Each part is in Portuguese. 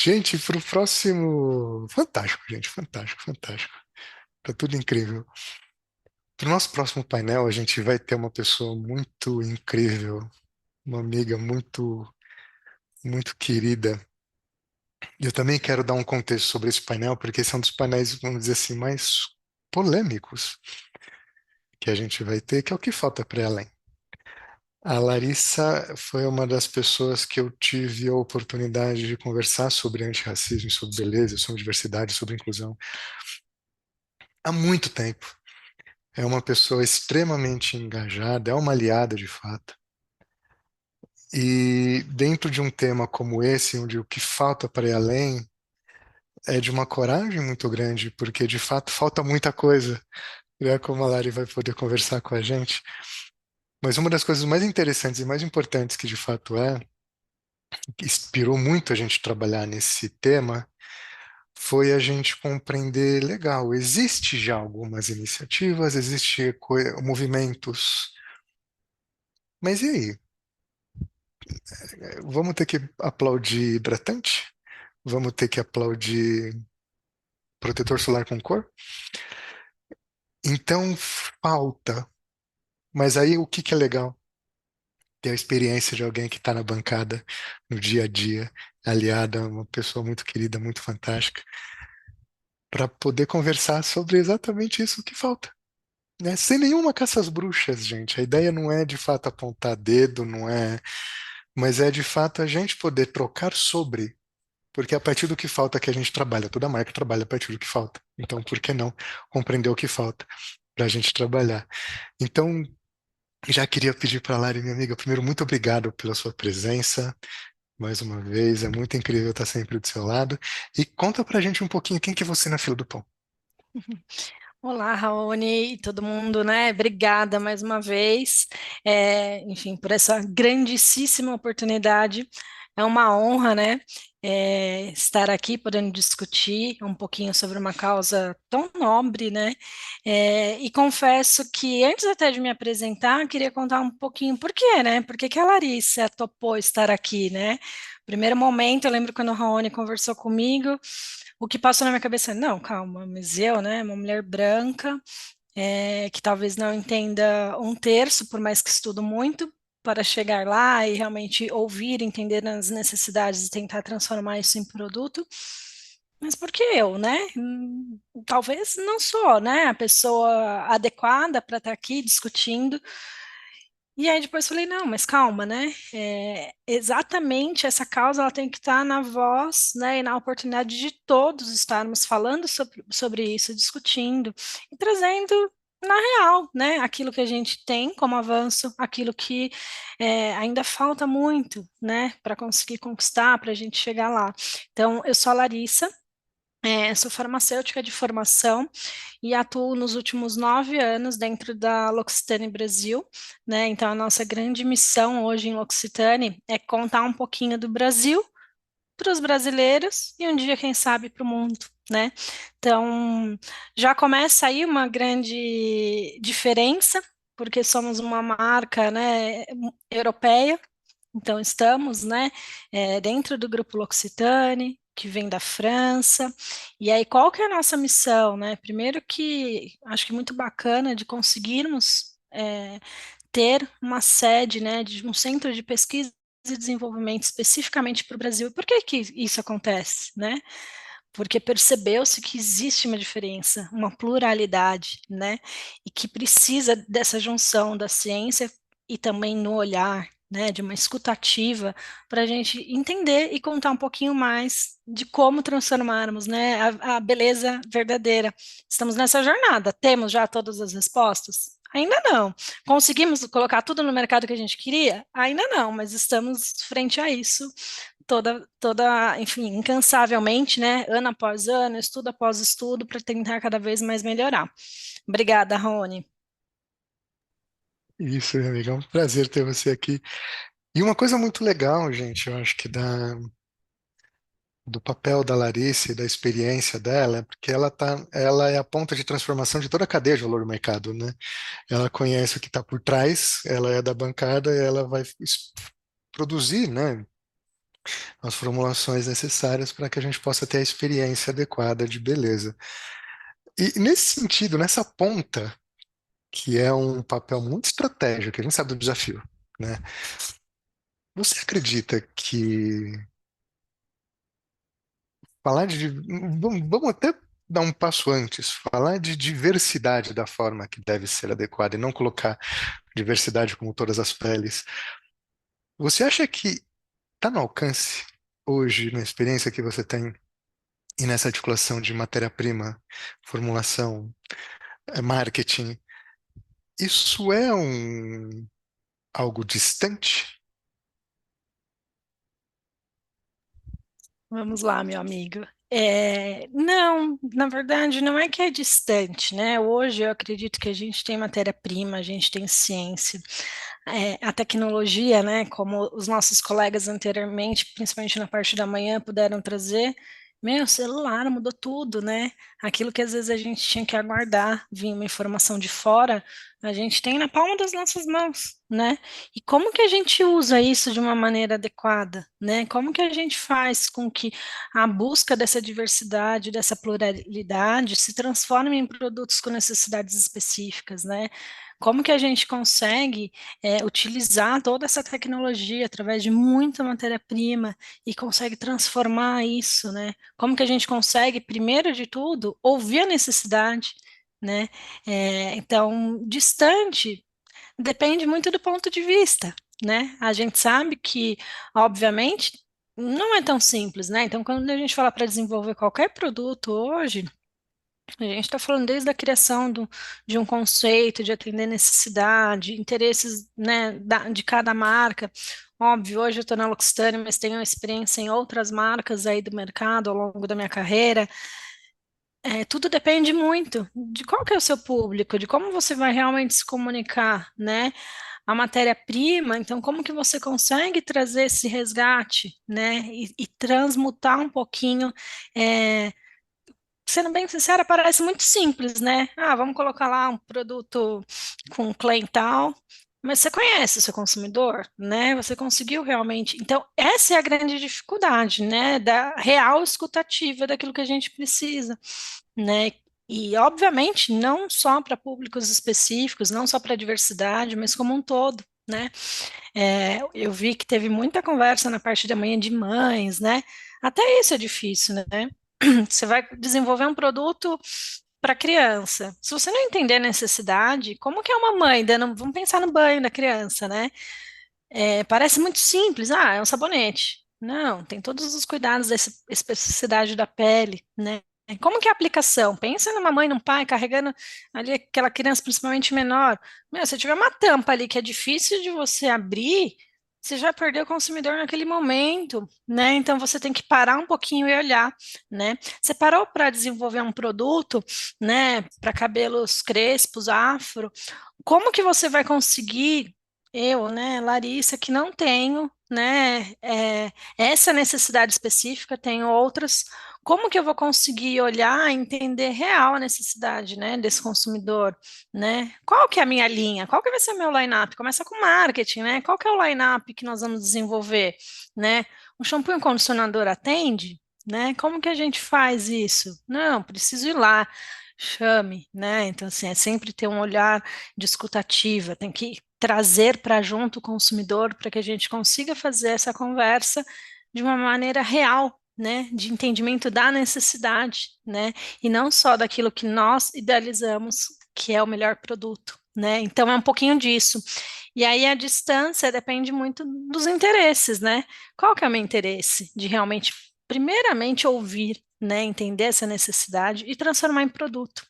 Gente, para o próximo. Fantástico, gente, fantástico, fantástico. Tá tudo incrível. Para o nosso próximo painel, a gente vai ter uma pessoa muito incrível, uma amiga muito querida. E eu também quero dar um contexto sobre esse painel, porque esse é um dos painéis, vamos dizer assim, mais polêmicos que a gente vai ter, que é o que falta para ela. A Larissa foi uma das pessoas que eu tive a oportunidade de conversar sobre antirracismo, sobre beleza, sobre diversidade, sobre inclusão há muito tempo. É uma pessoa extremamente engajada, é uma aliada de fato. E dentro de um tema como esse, onde o que falta para ir além é de uma coragem muito grande, porque de fato falta muita coisa, né? Como a Lari vai poder conversar com a gente. Mas uma das coisas mais interessantes e mais importantes que de fato que inspirou muito a gente trabalhar nesse tema, foi a gente compreender, legal, existe já algumas iniciativas, existe movimentos, mas e aí? Vamos ter que aplaudir hidratante? Vamos ter que aplaudir protetor solar com cor? Então falta. Mas aí o que que é legal? Ter a experiência de alguém que está na bancada, no dia a dia, aliada a uma pessoa muito querida, muito fantástica, para poder conversar sobre exatamente isso que falta. Né? Sem nenhuma caça às bruxas, gente. A ideia não é de fato apontar dedo, não é, mas é de fato a gente poder trocar sobre, porque é a partir do que falta que a gente trabalha. Toda marca trabalha a partir do que falta. Então, por que não compreender o que falta para a gente trabalhar? Então, já queria pedir para a Lari, minha amiga, primeiro, muito obrigado pela sua presença. Mais uma vez, é muito incrível estar sempre do seu lado. E conta pra gente um pouquinho quem que é você na fila do pão. Olá, Raoni e todo mundo, né? Obrigada mais uma vez, enfim, por essa grandíssima oportunidade. É uma honra, né? Estar aqui podendo discutir um pouquinho sobre uma causa tão nobre, né? E confesso que antes até de me apresentar, queria contar um pouquinho por quê, né? Por que que a Larissa topou estar aqui, né? Primeiro momento, eu lembro quando o Raoni conversou comigo. O que passou na minha cabeça, não, calma, mas eu, né, uma mulher branca, que talvez não entenda um terço, por mais que estudo muito, para chegar lá e realmente ouvir, entender as necessidades e tentar transformar isso em produto. Mas por que eu, né? Talvez não sou, né, a pessoa adequada para estar aqui discutindo. E aí depois falei, não, mas calma, né? Exatamente essa causa ela tem que estar na voz, né, e na oportunidade de todos estarmos falando sobre isso, discutindo e trazendo na real, né, aquilo que a gente tem como avanço, aquilo que ainda falta muito, né, para conseguir conquistar, para a gente chegar lá. Então, eu sou a Larissa. Sou farmacêutica de formação e atuo nos últimos 9 anos dentro da L'Occitane Brasil, né? Então, a nossa grande missão hoje em L'Occitane é contar um pouquinho do Brasil para os brasileiros e um dia, quem sabe, para o mundo, né? Então, já começa aí uma grande diferença, porque somos uma marca, né, europeia, então, estamos, né, dentro do grupo L'Occitane, que vem da França. E aí, qual que é a nossa missão, né? Primeiro que acho que muito bacana de conseguirmos ter uma sede, né, de um centro de pesquisa e desenvolvimento especificamente para o Brasil. E por que que isso acontece, né? Porque percebeu-se que existe uma diferença, uma pluralidade, né? E que precisa dessa junção da ciência e também no olhar, né? De uma escutativa para a gente entender e contar um pouquinho mais de como transformarmos, né? A beleza verdadeira. Estamos nessa jornada. Temos já todas as respostas? Ainda não. Conseguimos colocar tudo no mercado que a gente queria? Ainda não, mas estamos frente a isso enfim, incansavelmente, né, ano após ano, estudo após estudo, para tentar cada vez mais melhorar. Obrigada, Rony. Isso, minha amiga, é um prazer ter você aqui. E uma coisa muito legal, gente, eu acho que do papel da Larissa e da experiência dela, é porque ela é a ponta de transformação de toda a cadeia de valor do mercado, né? Ela conhece o que está por trás, ela é da bancada, e ela vai produzir, né? as formulações necessárias para que a gente possa ter a experiência adequada de beleza. E nesse sentido, nessa ponta, que é um papel muito estratégico, a gente sabe do desafio, né? Você acredita que falar de. Vamos até dar um passo antes, falar de diversidade da forma que deve ser adequada e não colocar diversidade como todas as peles. Você acha que está no alcance hoje, na experiência que você tem e nessa articulação de matéria-prima, formulação, marketing, isso é algo distante? Vamos lá, meu amigo. Não, na verdade, não é que é distante, né? Hoje eu acredito que a gente tem matéria-prima, a gente tem ciência, a tecnologia, né? Como os nossos colegas anteriormente, principalmente na parte da manhã, puderam trazer. Meu celular mudou tudo, né? Aquilo que às vezes a gente tinha que aguardar, vir uma informação de fora, a gente tem na palma das nossas mãos, né? E como que a gente usa isso de uma maneira adequada, né? Como que a gente faz com que a busca dessa diversidade, dessa pluralidade se transforme em produtos com necessidades específicas, né? Como que a gente consegue utilizar toda essa tecnologia através de muita matéria-prima e consegue transformar isso, né? Como que a gente consegue, primeiro de tudo, ouvir a necessidade, né? Então, distante depende muito do ponto de vista, né? A gente sabe que, obviamente, não é tão simples, né? Então, quando a gente fala para desenvolver qualquer produto hoje, a gente está falando desde a criação de um conceito, de atender necessidade, interesses, né, de cada marca. Óbvio, hoje eu estou na L'Occitane, mas tenho experiência em outras marcas aí do mercado ao longo da minha carreira. Tudo depende muito de qual que é o seu público, de como você vai realmente se comunicar, né? A matéria-prima, então como que você consegue trazer esse resgate, né? E transmutar um pouquinho, é, sendo bem sincera, parece muito simples, né? Ah, vamos colocar lá um produto com claim tal, mas você conhece o seu consumidor, né? Você conseguiu realmente. Então, essa é a grande dificuldade, né? Da real escutativa daquilo que a gente precisa, né? E, obviamente, não só para públicos específicos, não só para a diversidade, mas como um todo, né? Eu vi que teve muita conversa na parte da manhã de mães, né? Até isso é difícil, né? Você vai desenvolver um produto para criança. Se você não entender a necessidade, como que é uma mãe dando, vamos pensar no banho da criança, né? Parece muito simples, é um sabonete. Não, tem todos os cuidados dessa especificidade da pele, né? Como que é a aplicação? Pensa numa mãe, num pai carregando ali aquela criança, principalmente menor. Meu, se tiver uma tampa ali que é difícil de você abrir, você já perdeu o consumidor naquele momento, né? Então você tem que parar um pouquinho e olhar, né? Você parou para desenvolver um produto, né, para cabelos crespos, afro, como que você vai conseguir, eu, né, Larissa, que não tenho, né, essa necessidade específica, tenho outras, como que eu vou conseguir olhar e entender real a necessidade, né, desse consumidor, né? Qual que é a minha linha? Qual que vai ser o meu line-up? Começa com marketing, né? Qual que é o line-up que nós vamos desenvolver, né? O shampoo e o condicionador atende? Né? Como que a gente faz isso? Não, preciso ir lá, chame, né? Então, assim, é sempre ter um olhar de escutativa, tem que trazer para junto o consumidor para que a gente consiga fazer essa conversa de uma maneira real, né? De entendimento da necessidade, né? E não só daquilo que nós idealizamos que é o melhor produto, né? Então, é um pouquinho disso. E aí a distância depende muito dos interesses, né? Qual que é o meu interesse? De realmente, primeiramente, ouvir, né? Entender essa necessidade e transformar em produto.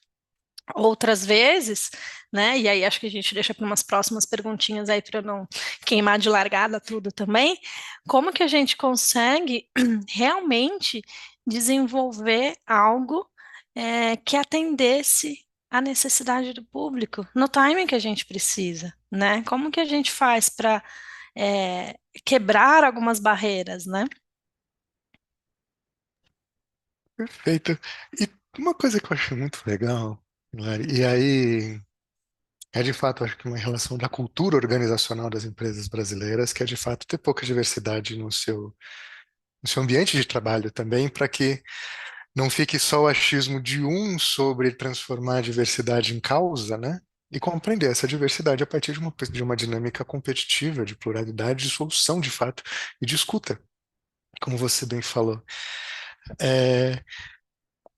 Outras vezes, né? E aí acho que a gente deixa para umas próximas perguntinhas aí para eu não queimar de largada tudo também. Como que a gente consegue realmente desenvolver algo que atendesse à necessidade do público no timing que a gente precisa, né? Como que a gente faz para quebrar algumas barreiras, né? Perfeito. E uma coisa que eu acho muito legal, Lari, e aí é de fato, acho que uma relação da cultura organizacional das empresas brasileiras, que é de fato ter pouca diversidade no seu no seu ambiente de trabalho também, para que não fique só o achismo de um sobre transformar a diversidade em causa, né? E compreender essa diversidade a partir de uma dinâmica competitiva, de pluralidade, de solução de fato e de escuta, como você bem falou. É,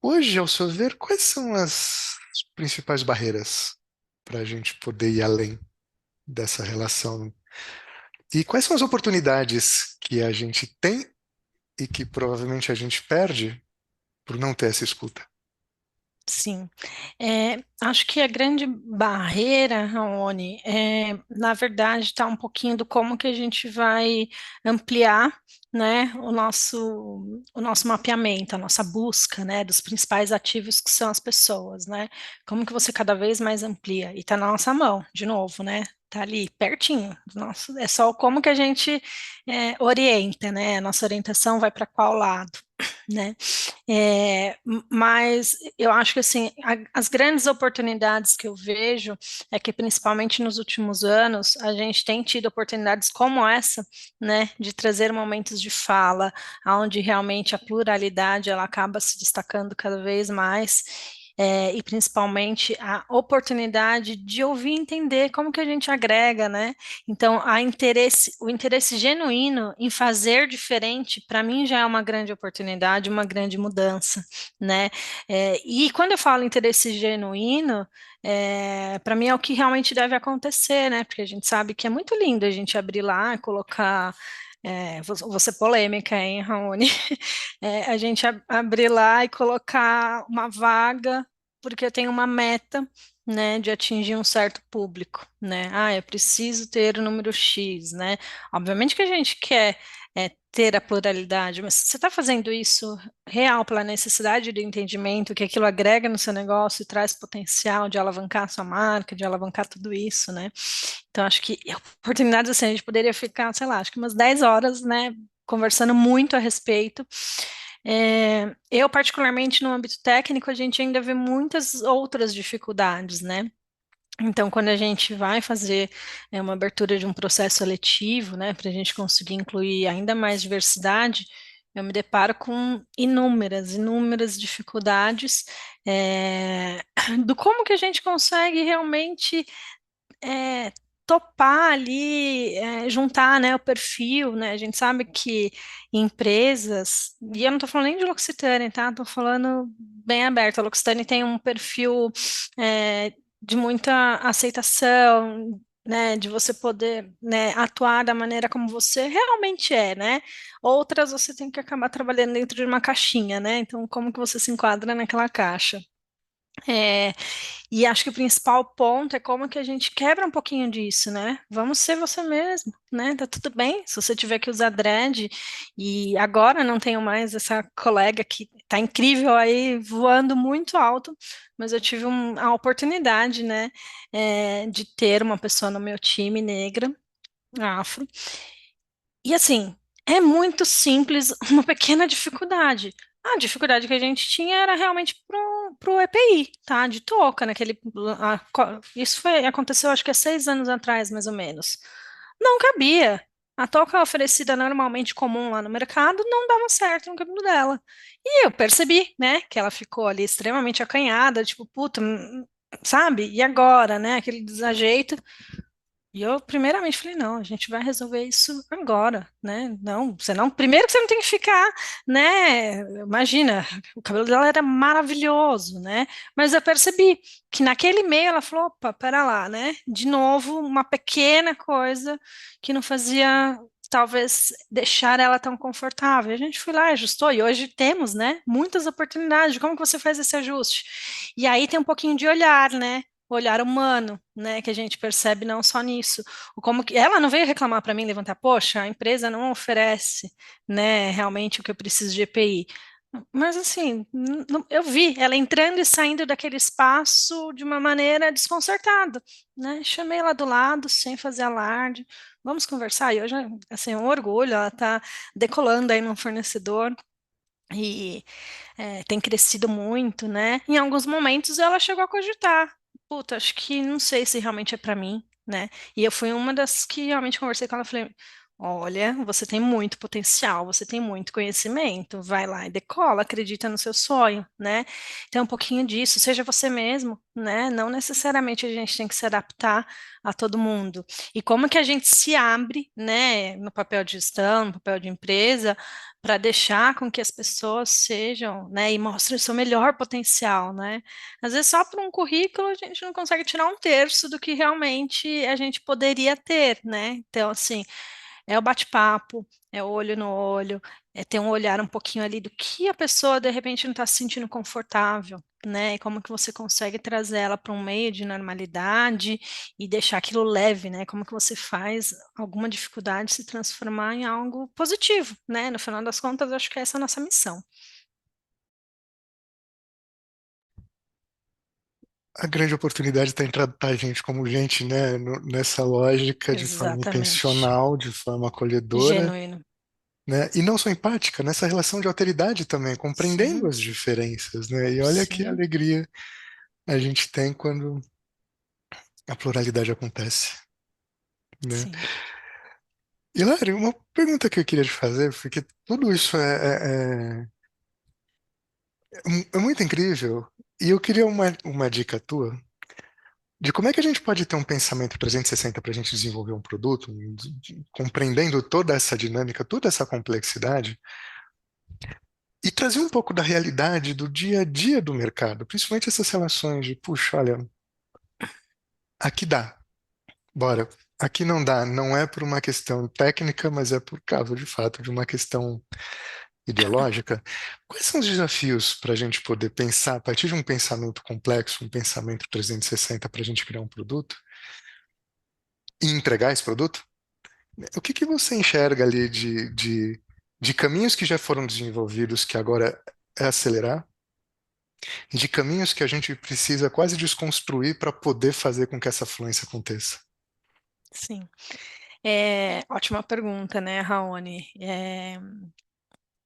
hoje, ao seu ver, quais são as principais barreiras para a gente poder ir além dessa relação? E quais são as oportunidades que a gente tem e que provavelmente a gente perde por não ter essa escuta? Sim. Acho que a grande barreira, Raoni, na verdade, está um pouquinho do como que a gente vai ampliar, né, o nosso mapeamento, a nossa busca, né, dos principais ativos que são as pessoas, né? Como que você cada vez mais amplia? E está na nossa mão, de novo, né? Tá ali pertinho do nosso, é só como que a gente orienta, né? A nossa orientação vai para qual lado, né? Mas eu acho que assim, as grandes oportunidades que eu vejo é que principalmente nos últimos anos a gente tem tido oportunidades como essa, né, de trazer momentos de fala, onde realmente a pluralidade ela acaba se destacando cada vez mais. E principalmente a oportunidade de ouvir e entender como que a gente agrega, né? Então, o interesse genuíno em fazer diferente, para mim já é uma grande oportunidade, uma grande mudança, né? E quando eu falo interesse genuíno, para mim é o que realmente deve acontecer, né? Porque a gente sabe que é muito lindo a gente abrir lá e colocar. Vou ser polêmica, hein, Raoni? A gente abrir lá e colocar uma vaga, porque eu tenho uma meta, né, de atingir um certo público, né? Ah, eu preciso ter o número X, né? Obviamente que a gente quer ter a pluralidade, mas se você está fazendo isso real pela necessidade do entendimento que aquilo agrega no seu negócio e traz potencial de alavancar a sua marca, de alavancar tudo isso, né? Então, acho que oportunidades assim, a gente poderia ficar, sei lá, acho que umas 10 horas, né, conversando muito a respeito. Eu, particularmente no âmbito técnico, a gente ainda vê muitas outras dificuldades, né? Então, quando a gente vai fazer uma abertura de um processo seletivo, né, para a gente conseguir incluir ainda mais diversidade, eu me deparo com inúmeras dificuldades do como que a gente consegue realmente é, topar ali, juntar, né, o perfil, né? A gente sabe que empresas, e eu não estou falando nem de L'Occitane, tá? Estou falando bem aberto. A L'Occitane tem um perfil de muita aceitação, né, de você poder, né, atuar da maneira como você realmente é, né? Outras você tem que acabar trabalhando dentro de uma caixinha, né? Então, como que você se enquadra naquela caixa? É, e acho que o principal ponto é como que a gente quebra um pouquinho disso, né? Vamos ser você mesmo, né? Tá tudo bem se você tiver que usar dread. E agora não tenho mais essa colega que tá incrível aí, voando muito alto, mas eu tive a oportunidade, né, de ter uma pessoa no meu time negra, afro. E assim, é muito simples, uma pequena dificuldade. A dificuldade que a gente tinha era realmente pro EPI, tá? De touca, naquele. Isso aconteceu acho que há 6 anos atrás, mais ou menos. Não cabia. A touca oferecida normalmente comum lá no mercado não dava certo no cabelo dela. E eu percebi, né, que ela ficou ali extremamente acanhada, tipo, puta, sabe? E agora, né? Aquele desajeito. E eu, primeiramente, falei, não, a gente vai resolver isso agora, né? Não, você não, primeiro que você não tem que ficar, né? Imagina, o cabelo dela era maravilhoso, né? Mas eu percebi que naquele meio ela falou, opa, pera lá, né? De novo, uma pequena coisa que não fazia, talvez, deixar ela tão confortável. A gente foi lá, ajustou, e hoje temos, né? Muitas oportunidades de como que você faz esse ajuste. E aí tem um pouquinho de olhar, né? O olhar humano, né, que a gente percebe não só nisso. Como que ela não veio reclamar para mim, levantar, poxa, a empresa não oferece, né, realmente o que eu preciso de EPI. Mas assim, eu vi ela entrando e saindo daquele espaço de uma maneira desconcertada, né? Chamei ela do lado, sem fazer alarde. Vamos conversar. E hoje, assim, é um orgulho, ela está decolando aí num fornecedor e tem crescido muito, né? Em alguns momentos ela chegou a cogitar. Puta, acho que não sei se realmente é pra mim, né? E eu fui uma das que realmente conversei com ela, falei, Olha, você tem muito potencial, você tem muito conhecimento, vai lá e decola, acredita no seu sonho, né? Então, um pouquinho disso, seja você mesmo, né? Não necessariamente a gente tem que se adaptar a todo mundo. E como que a gente se abre, né, no papel de gestão, no papel de empresa, para deixar com que as pessoas sejam, né, e mostrem o seu melhor potencial, né? Às vezes, só por um currículo, a gente não consegue tirar um terço do que realmente a gente poderia ter, né? Então, assim. É o bate-papo, é o olho no olho, é ter um olhar um pouquinho ali do que a pessoa de repente não está se sentindo confortável, né? E como que você consegue trazer ela para um meio de normalidade e deixar aquilo leve, né? Como que você faz alguma dificuldade se transformar em algo positivo, né? No final das contas, acho que essa é a nossa missão. A grande oportunidade está em tratar a gente como gente, né, nessa lógica de forma Exatamente. intencional, de forma acolhedora, Genuíno. né, e não só empática, nessa relação de alteridade também, compreendendo Sim, as diferenças, né, e olha que sim, alegria a gente tem quando a pluralidade acontece, né. sim, Hilário, uma pergunta que eu queria te fazer, porque tudo isso é muito incrível, e eu queria uma dica tua de como é que a gente pode ter um pensamento 360 para a gente desenvolver um produto, compreendendo toda essa dinâmica, toda essa complexidade, e trazer um pouco da realidade do dia a dia do mercado, principalmente essas relações de, puxa, olha, aqui dá, bora. Aqui não dá, não é por uma questão técnica, mas é por causa, de fato, de uma questão ideológica. Quais são os desafios para a gente poder pensar, a partir de um pensamento complexo, um pensamento 360 para a gente criar um produto e entregar esse produto? O que que você enxerga ali de caminhos que já foram desenvolvidos que agora é acelerar e de caminhos que a gente precisa quase desconstruir para poder fazer com que essa fluência aconteça? sim. É, ótima pergunta, né, Raoni?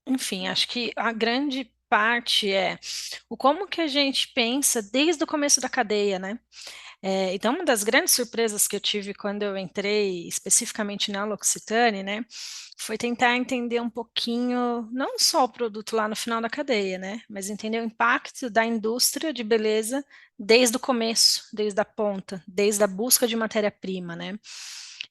Enfim, acho que a grande parte é o como que a gente pensa desde o começo da cadeia, né? Então, uma das grandes surpresas que eu tive quando eu entrei especificamente na L'Occitane, né, foi tentar entender um pouquinho, não só o produto lá no final da cadeia, né, mas entender o impacto da indústria de beleza desde o começo, desde a ponta, desde a busca de matéria-prima, né.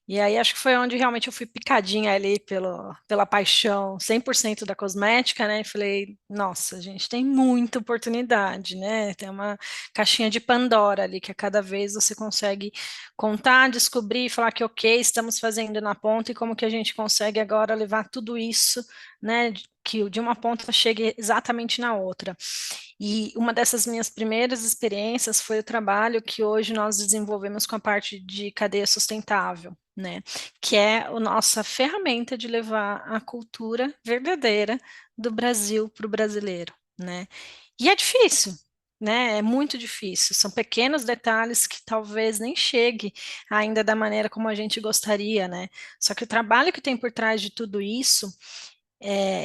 E aí acho que foi onde realmente eu fui picadinha ali pela paixão 100% da cosmética, né? E falei, nossa, a gente tem muita oportunidade, né? Tem uma caixinha de Pandora ali que a cada vez você consegue contar, descobrir, falar que ok, estamos fazendo na ponta e como que a gente consegue agora levar tudo isso, né? Que de uma ponta chegue exatamente na outra. E uma dessas minhas primeiras experiências foi o trabalho que hoje nós desenvolvemos com a parte de cadeia sustentável, né? Que é a nossa ferramenta de levar a cultura verdadeira do Brasil para o brasileiro, né? E é difícil, né? É muito difícil. São pequenos detalhes que talvez nem chegue ainda da maneira como a gente gostaria, né? Só que o trabalho que tem por trás de tudo isso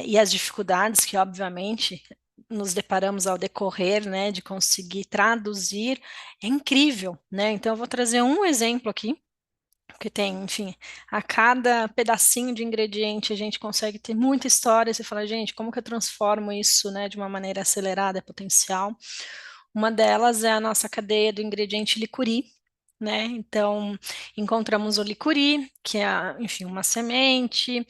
e as dificuldades que, obviamente, nos deparamos ao decorrer, né, de conseguir traduzir, é incrível, né? Então, eu vou trazer um exemplo aqui, que tem, enfim, a cada pedacinho de ingrediente a gente consegue ter muita história. Você fala, gente, como que eu transformo isso, né, de uma maneira acelerada, é potencial? Uma delas é a nossa cadeia do ingrediente licuri, né? Então, encontramos o licuri, que é, enfim, uma semente,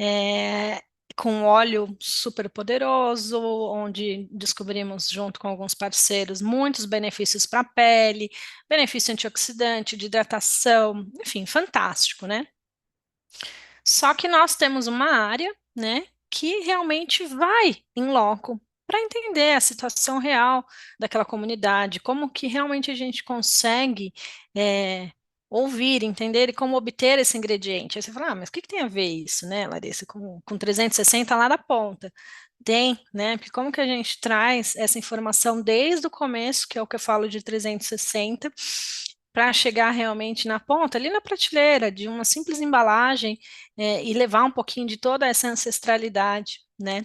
é, com óleo super poderoso, onde descobrimos, junto com alguns parceiros, muitos benefícios para a pele, benefício antioxidante, de hidratação, enfim, fantástico, né? Só que nós temos uma área, né, que realmente vai em loco para entender a situação real daquela comunidade, como que realmente a gente consegue é, ouvir, entender e como obter esse ingrediente. Aí você fala, mas o que que tem a ver isso, né, Larissa, com 360 lá da ponta? Tem, né? Porque como que a gente traz essa informação desde o começo, que é o que eu falo de 360, para chegar realmente na ponta, ali na prateleira, de uma simples embalagem, e levar um pouquinho de toda essa ancestralidade, né?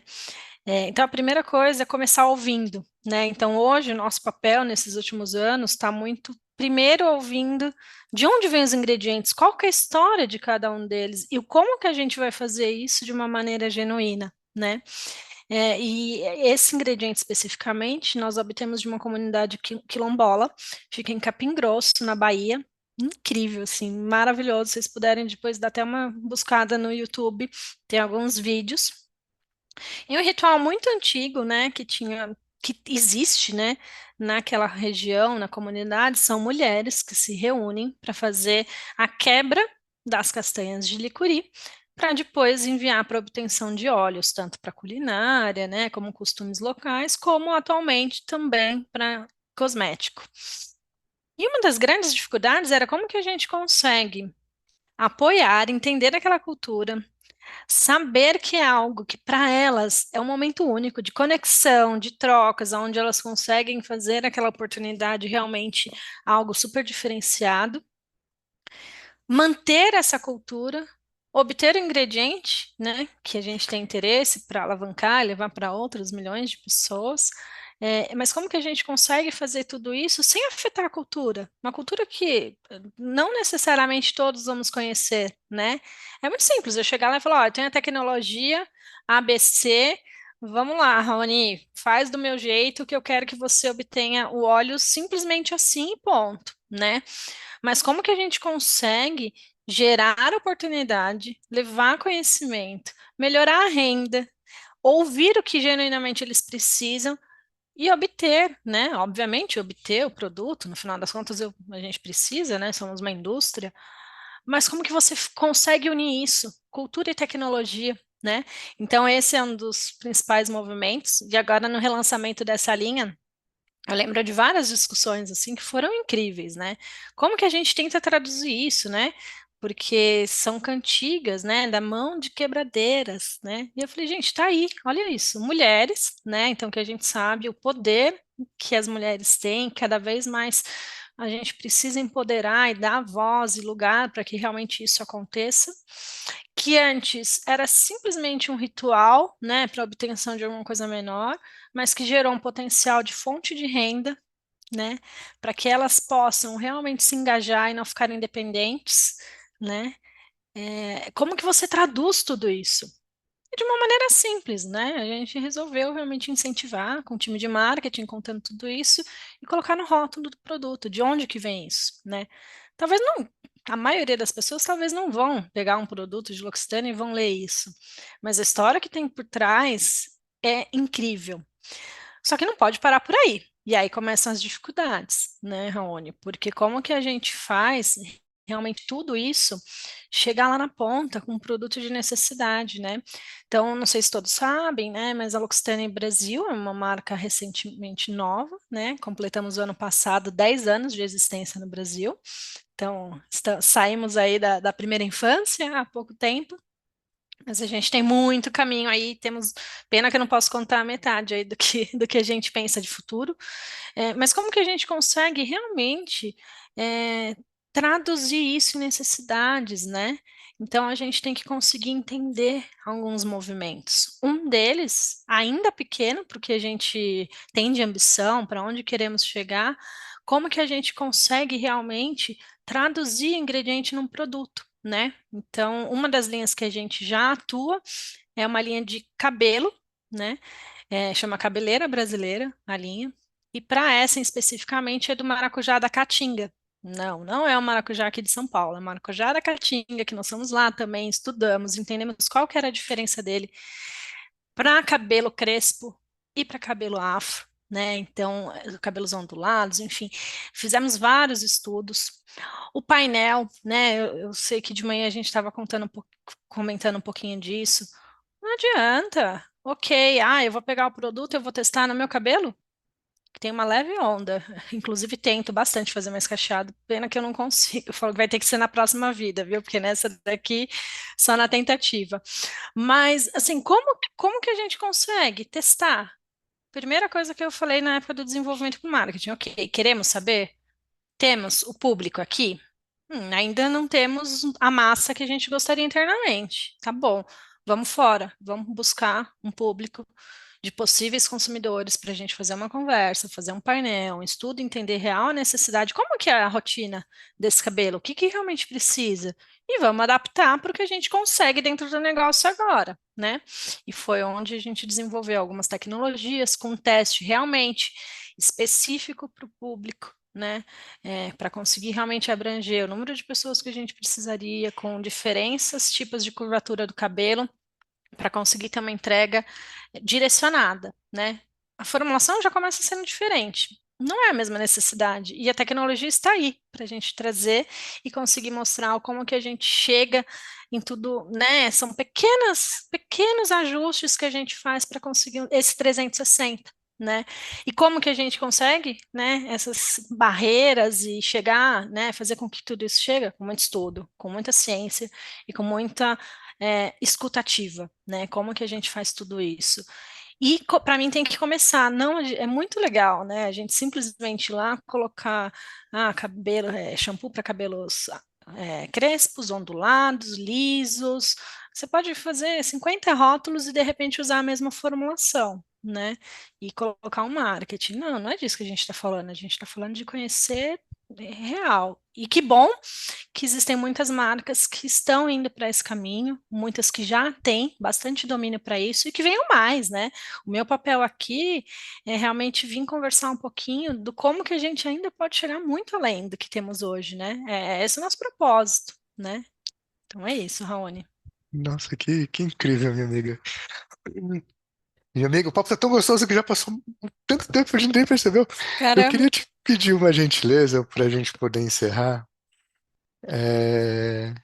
Então, a primeira coisa é começar ouvindo, né? Então, hoje, o nosso papel nesses últimos anos está muito, primeiro, ouvindo de onde vêm os ingredientes, qual que é a história de cada um deles e como que a gente vai fazer isso de uma maneira genuína, né? E esse ingrediente especificamente nós obtemos de uma comunidade quilombola, fica em Capim Grosso, na Bahia. Incrível, assim, maravilhoso. Se vocês puderem depois dar até uma buscada no YouTube, tem alguns vídeos. É um ritual muito antigo, né, que existe, né, naquela região, na comunidade, são mulheres que se reúnem para fazer a quebra das castanhas de licuri, para depois enviar para obtenção de óleos, tanto para culinária, né, como costumes locais, como atualmente também para cosmético. E uma das grandes dificuldades era como que a gente consegue apoiar, entender aquela cultura, saber que é algo que para elas é um momento único de conexão, de trocas, onde elas conseguem fazer aquela oportunidade realmente algo super diferenciado, manter essa cultura, obter o ingrediente, né, que a gente tem interesse para alavancar e levar para outros milhões de pessoas. Mas como que a gente consegue fazer tudo isso sem afetar a cultura? Uma cultura que não necessariamente todos vamos conhecer, né? É muito simples, eu chegar lá e falar, ó, eu tenho a tecnologia ABC, vamos lá, Raoni, faz do meu jeito que eu quero que você obtenha o óleo simplesmente assim e ponto, né? Mas como que a gente consegue gerar oportunidade, levar conhecimento, melhorar a renda, ouvir o que genuinamente eles precisam e obter, né? Obviamente, obter o produto, no final das contas, a gente precisa, né? Somos uma indústria, mas como que você consegue unir isso? Cultura e tecnologia, né? Então, esse é um dos principais movimentos, e agora no relançamento dessa linha. Eu lembro de várias discussões assim que foram incríveis, né? Como que a gente tenta traduzir isso, né? Porque são cantigas, né, da mão de quebradeiras, né? E eu falei, gente, tá aí, olha isso, mulheres, né? Então que a gente sabe o poder que as mulheres têm, cada vez mais a gente precisa empoderar e dar voz e lugar para que realmente isso aconteça. Que antes era simplesmente um ritual, né, para obtenção de alguma coisa menor, mas que gerou um potencial de fonte de renda, né, para que elas possam realmente se engajar e não ficarem dependentes, né? Como que você traduz tudo isso? De uma maneira simples, né? A gente resolveu realmente incentivar com o time de marketing, contando tudo isso e colocar no rótulo do produto, de onde que vem isso, né? Talvez não, a maioria das pessoas talvez não vão pegar um produto de L'Occitane e vão ler isso, mas a história que tem por trás é incrível. Só que não pode parar por aí. E aí começam as dificuldades, né, Raoni? Porque como que a gente faz realmente tudo isso chegar lá na ponta com um produto de necessidade, né? Então, não sei se todos sabem, né, mas a L'Occitane Brasil é uma marca recentemente nova, né? Completamos o ano passado 10 anos de existência no Brasil. Então, saímos aí da primeira infância há pouco tempo. Mas a gente tem muito caminho aí, temos pena que eu não posso contar a metade aí do que a gente pensa de futuro. Mas como que a gente consegue realmente é, traduzir isso em necessidades, né? Então a gente tem que conseguir entender alguns movimentos. Um deles, ainda pequeno, porque a gente tem de ambição, para onde queremos chegar, como que a gente consegue realmente traduzir ingrediente num produto, né? Então, uma das linhas que a gente já atua é uma linha de cabelo, né? Chama Cabeleira Brasileira, a linha. E para essa especificamente é do maracujá da Caatinga. Não, não é o maracujá aqui de São Paulo, é o maracujá da Caatinga, que nós somos lá também, estudamos, entendemos qual que era a diferença dele para cabelo crespo e para cabelo afro, né? Então, cabelos ondulados, enfim, fizemos vários estudos. O painel, né? Eu sei que de manhã a gente estava comentando um pouquinho disso. Não adianta. Ok, eu vou pegar o produto, eu vou testar no meu cabelo, que tem uma leve onda. Inclusive, tento bastante fazer mais cacheado. Pena que eu não consigo. Eu falo que vai ter que ser na próxima vida, viu? Porque nessa daqui, só na tentativa. Mas, assim, como que a gente consegue testar? Primeira coisa que eu falei na época do desenvolvimento para marketing. Ok, queremos saber? Temos o público aqui? Ainda não temos a massa que a gente gostaria internamente. Tá bom, vamos fora, vamos buscar um público de possíveis consumidores para a gente fazer uma conversa, fazer um painel, um estudo, entender real a necessidade, como que é a rotina desse cabelo, o que que realmente precisa, e vamos adaptar para o que a gente consegue dentro do negócio agora, né? E foi onde a gente desenvolveu algumas tecnologias com um teste realmente específico para o público, né? Para conseguir realmente abranger o número de pessoas que a gente precisaria, com diferenças, tipos de curvatura do cabelo, para conseguir ter uma entrega direcionada, né? A formulação já começa sendo diferente. Não é a mesma necessidade. E a tecnologia está aí para a gente trazer e conseguir mostrar como que a gente chega em tudo, né? São pequenos ajustes que a gente faz para conseguir esse 360. Né? E como que a gente consegue, né, essas barreiras e chegar, né, fazer com que tudo isso chegue com muito estudo, com muita ciência e com muita escutativa, né? Como que a gente faz tudo isso? E para mim tem que começar, não é muito legal, né? A gente simplesmente ir lá colocar cabelo, shampoo para cabelos crespos, ondulados, lisos. Você pode fazer 50 rótulos e de repente usar a mesma formulação, né? E colocar um marketing. Não, não é disso que a gente está falando. A gente está falando de conhecer real. E que bom que existem muitas marcas que estão indo para esse caminho, muitas que já têm bastante domínio para isso e que venham mais, né? O meu papel aqui é realmente vir conversar um pouquinho do como que a gente ainda pode chegar muito além do que temos hoje, né? Esse é o nosso propósito, né? Então é isso, Raoni. Nossa, que incrível, minha amiga. Minha amiga, o papo tá tão gostoso que já passou tanto tempo que a gente nem percebeu. Eu Caramba. queria te pedir uma gentileza para a gente poder encerrar. É,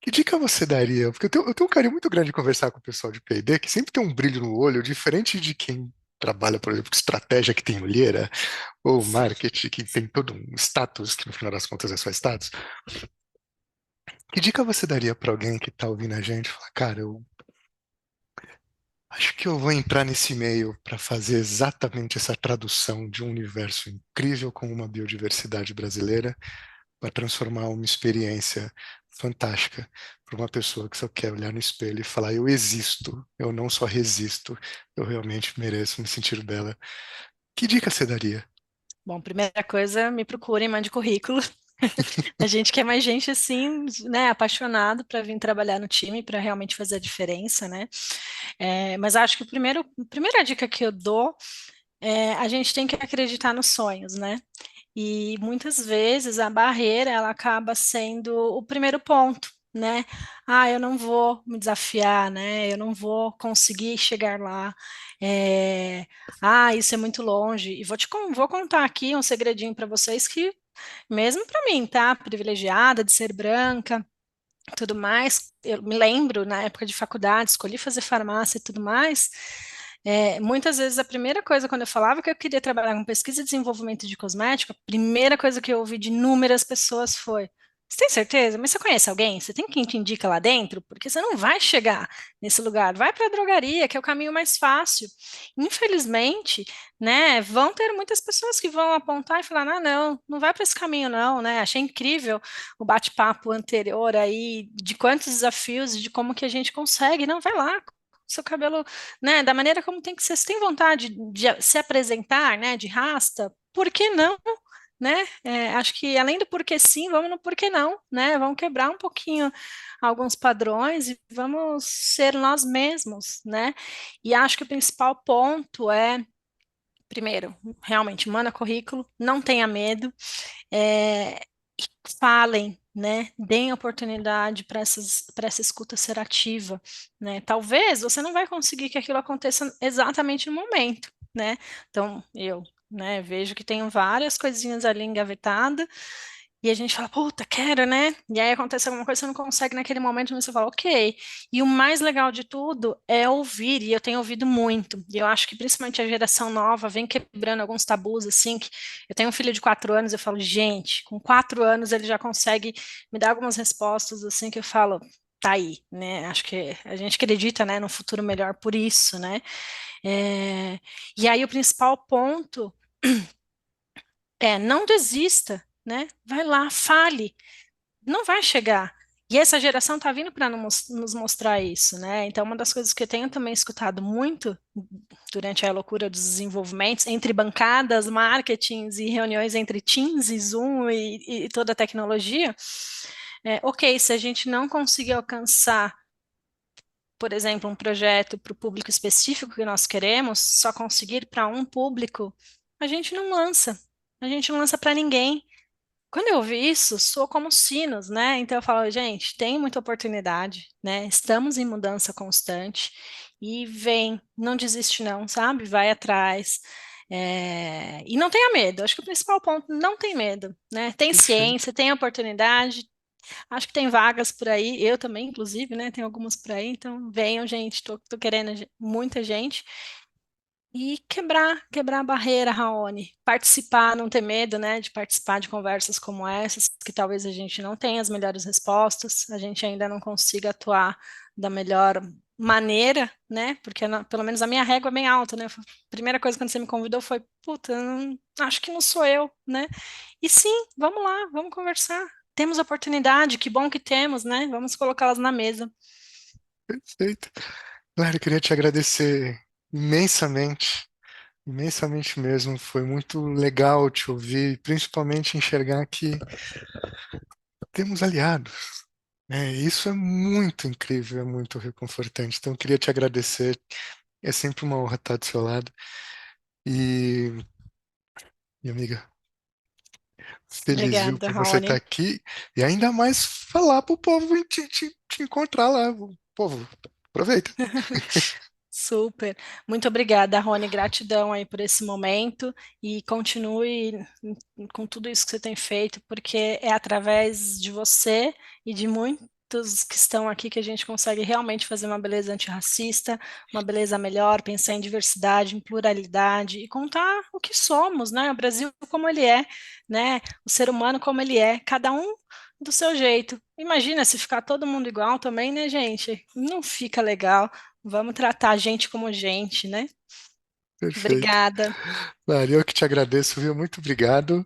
Que dica você daria? Porque eu tenho um carinho muito grande de conversar com o pessoal de P&D, que sempre tem um brilho no olho, diferente de quem trabalha, por exemplo, com estratégia que tem olheira, ou marketing que tem todo um status, que no final das contas é só status. Que dica você daria para alguém que está ouvindo a gente e falar, cara, eu acho que eu vou entrar nesse meio para fazer exatamente essa tradução de um universo incrível como uma biodiversidade brasileira, para transformar uma experiência fantástica para uma pessoa que só quer olhar no espelho e falar: eu existo, eu não só resisto, eu realmente mereço me sentir bela. Que dica você daria? Bom, primeira coisa, me procurem, mande currículo. A gente quer mais gente assim, né, apaixonado para vir trabalhar no time, para realmente fazer a diferença, né? Mas acho que a primeira dica que eu dou é a gente tem que acreditar nos sonhos, né? E muitas vezes a barreira ela acaba sendo o primeiro ponto, né? Ah, eu não vou me desafiar, né? Eu não vou conseguir chegar lá. Isso é muito longe. E vou contar aqui um segredinho para vocês que, mesmo para mim, tá? Privilegiada de ser branca, tudo mais. Eu me lembro na época de faculdade, escolhi fazer farmácia e tudo mais. Muitas vezes a primeira coisa, quando eu falava que eu queria trabalhar com pesquisa e desenvolvimento de cosmético, a primeira coisa que eu ouvi de inúmeras pessoas foi: Você tem certeza? Mas você conhece alguém? Você tem quem te indica lá dentro? Porque você não vai chegar nesse lugar. Vai para a drogaria, que é o caminho mais fácil. Infelizmente, né, vão ter muitas pessoas que vão apontar e falar: não, não vai para esse caminho, não, né? Achei incrível o bate-papo anterior aí de quantos desafios e de como que a gente consegue. Não, vai lá, seu cabelo, né, da maneira como tem que ser. Se tem vontade de se apresentar, né, de rasta, por que não? Né? Acho que além do porquê sim, vamos no porquê não, né? Vamos quebrar um pouquinho alguns padrões e vamos ser nós mesmos, né? E acho que o principal ponto é, primeiro, realmente, manda currículo, não tenha medo, é, falem, né? Deem oportunidade para essa escuta ser ativa, né? Talvez você não vai conseguir que aquilo aconteça exatamente no momento, né? Então, né, vejo que tenho várias coisinhas ali engavetadas e a gente fala, puta, quero, né? E aí acontece alguma coisa, você não consegue naquele momento, mas você fala, ok. E o mais legal de tudo é ouvir, e eu tenho ouvido muito. E eu acho que principalmente a geração nova vem quebrando alguns tabus, assim, que eu tenho um filho de 4 anos, eu falo, gente, com 4 anos ele já consegue me dar algumas respostas, assim, que eu falo, tá aí, né? Acho que a gente acredita, né, num futuro melhor por isso, né? É, e aí o principal ponto não desista, né? Vai lá, fale, não vai chegar. E essa geração está vindo para nos mostrar isso, né? Então, uma das coisas que eu tenho também escutado muito durante a loucura dos desenvolvimentos, entre bancadas, marketings e reuniões entre Teams e Zoom e toda a tecnologia, ok, se a gente não conseguir alcançar, por exemplo, um projeto para o público específico que nós queremos, só conseguir para um público, a gente não lança. A gente não lança para ninguém. Quando eu ouvi isso, soou como sinos, né? Então eu falo, gente, tem muita oportunidade, né? Estamos em mudança constante e vem, não desiste não, sabe? Vai atrás. E não tenha medo. Acho que o principal ponto, não tem medo, né? Tem Perfeito, ciência, tem oportunidade. Acho que tem vagas por aí. Eu também, inclusive, né? Tem algumas por aí. Então venham, gente. Tô querendo muita gente. E quebrar a barreira, Raoni. Participar, não ter medo, né, de participar de conversas como essas, que talvez a gente não tenha as melhores respostas, a gente ainda não consiga atuar da melhor maneira, né, porque pelo menos a minha régua é bem alta, né, a primeira coisa quando você me convidou foi, puta, acho que não sou eu, né, e sim, vamos lá, vamos conversar. Temos oportunidade, que bom que temos, né, vamos colocá-las na mesa. perfeito. Claro, eu queria te agradecer imensamente, imensamente mesmo. Foi muito legal te ouvir, principalmente enxergar que temos aliados, né? Isso é muito incrível, é muito reconfortante. Então, eu queria te agradecer. É sempre uma honra estar do seu lado. E, minha amiga, feliz, viu, Obrigada, por você estar Raoni. aqui e ainda mais falar pro povo e te encontrar lá. Povo, aproveita. Super. Muito obrigada, Rony. Gratidão aí por esse momento e continue com tudo isso que você tem feito, porque é através de você e de muitos que estão aqui que a gente consegue realmente fazer uma beleza antirracista, uma beleza melhor, pensar em diversidade, em pluralidade e contar o que somos, né? O Brasil como ele é, né? O ser humano como ele é, cada um do seu jeito. Imagina se ficar todo mundo igual também, né, gente? Não fica legal. Vamos tratar a gente como gente, né? Perfeito. Obrigada. Claro, eu que te agradeço, viu? Muito obrigado.